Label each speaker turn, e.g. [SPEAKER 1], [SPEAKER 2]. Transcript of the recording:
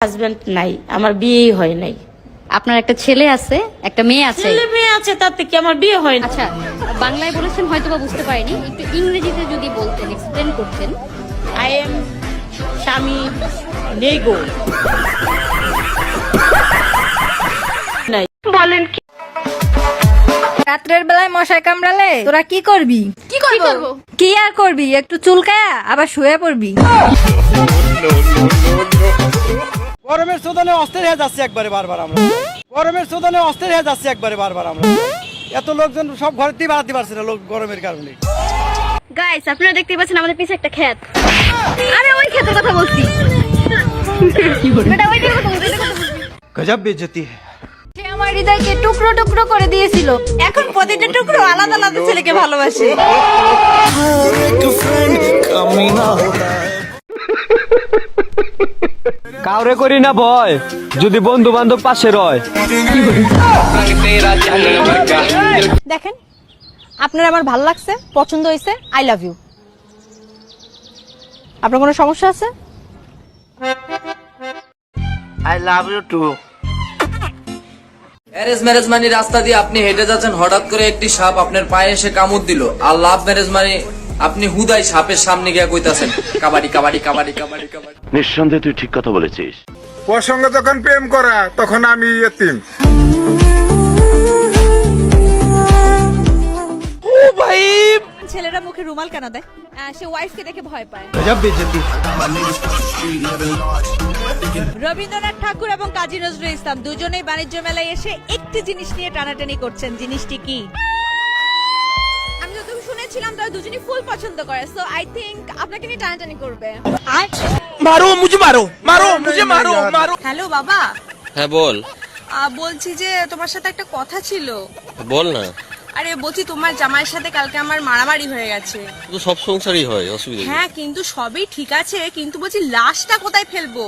[SPEAKER 1] Husband নাই, আমার বিয়েই হয় নাই।
[SPEAKER 2] আপনার একটা ছেলে আছে, একটা মেয়ে আছে।
[SPEAKER 1] ছেলে মেয়ে আছে, তাতে কি আমার বিয়ে হয় না?
[SPEAKER 2] আচ্ছা, বাংলায় বলেছেন হয়তো বা বুঝতে পারিনি, একটু ইংরেজিতে যদি বলতেন, এক্সপ্লেন করতেন।
[SPEAKER 1] আই এম স্বামী নেগো। নাই
[SPEAKER 2] বলেন কি?
[SPEAKER 3] রাত্রের বেলায় মশায় কামড়ালে তোরা কি করবি?
[SPEAKER 2] কি করব?
[SPEAKER 3] কি আর করবি, একটু চুলকায়া আবার শুয়ে পড়বি।
[SPEAKER 4] গরমের শোধনে অস্থির হয়ে যাচ্ছে একবারে বারবার আমরা। গরমের শোধনে অস্থির হয়ে যাচ্ছে একবারে বারবার আমরা। এত লোকজন সব ঘরেতেই বাড়াতে পারছে না, লোক গরমের কারণে।
[SPEAKER 2] গাইস, আপনারা দেখতে পাচ্ছেন আমাদের পিছে একটা ক্ষেত। আরে ওই ক্ষেতের কথা বলছি। বেটা ওই দিকে কথা বলছি।
[SPEAKER 4] গজব বেইজ্জতি।
[SPEAKER 3] সে আমার হৃদয়কে টুকরো টুকরো করে দিয়েছিল, এখন প্রতিটা টুকরো আলাদা আলাদা ছেলেকে ভালোবাসে।
[SPEAKER 5] কাউরে করি না ভয়, যদি বন্ধু বান্ধব পাশে রয়।
[SPEAKER 3] দেখেন, আপনার আমার ভালো লাগছে, পছন্দ হয়েছে, আই লাভ ইউ। আপনার কোনো সমস্যা আছে?
[SPEAKER 6] I love you too.
[SPEAKER 7] Arrange marriage মানে রাস্তা দিয়ে আপনি হেঁটে যাচ্ছেন, হঠাৎ করে একটি সাপ আপনার পায়ে এসে কামড় দিল। আর লাভ ম্যারেজ মানে আপনি হুদাই সাপের সামনে গিয়ে কইতাছেন কাবাডি কাবাডি কাবাডি কাবাডি কাবাডি।
[SPEAKER 8] নিঃসন্দেহে তুই ঠিক কথা বলেছিস।
[SPEAKER 9] ওর সঙ্গে যখন প্রেম করা তখন আমি এতিম।
[SPEAKER 3] ছেলেরা মুখে রুমাল কেন দেয়? সে ওয়াইফকে দেখে ভয় পায়।
[SPEAKER 4] গজব বেইজ্জতি।
[SPEAKER 3] রবীন্দ্রনাথ ঠাকুর এবং কাজী নজরুল ইসলাম দুজনেই বাণিজ্য মেলায় এসে একটি জিনিস নিয়ে টানাটানি করছেন। জিনিসটি কি? আমি যতটুকু শুনেছিলাম তারা দুজনেই ফুল পছন্দ করে, সো আই থিংক আপনাকে নিয়ে টানাটানি করবে।
[SPEAKER 9] মারো মুঝে মারো, মারো মুঝে মারো, মারো।
[SPEAKER 10] হ্যালো বাবা।
[SPEAKER 6] হ্যাঁ বল।
[SPEAKER 10] বলছি যে তোমার সাথে একটা কথা ছিল।
[SPEAKER 6] বল না।
[SPEAKER 10] আরে বলছি তোমার জামাইয়ের সাথে কালকে আমার মারামারি হয়ে গেছে।
[SPEAKER 6] তো সব সংসারই হয়, অসুবিধা
[SPEAKER 10] হ্যাঁ কিন্তু সবই ঠিক আছে, কিন্তু বলছি লাশটা কোথায় ফেলবো?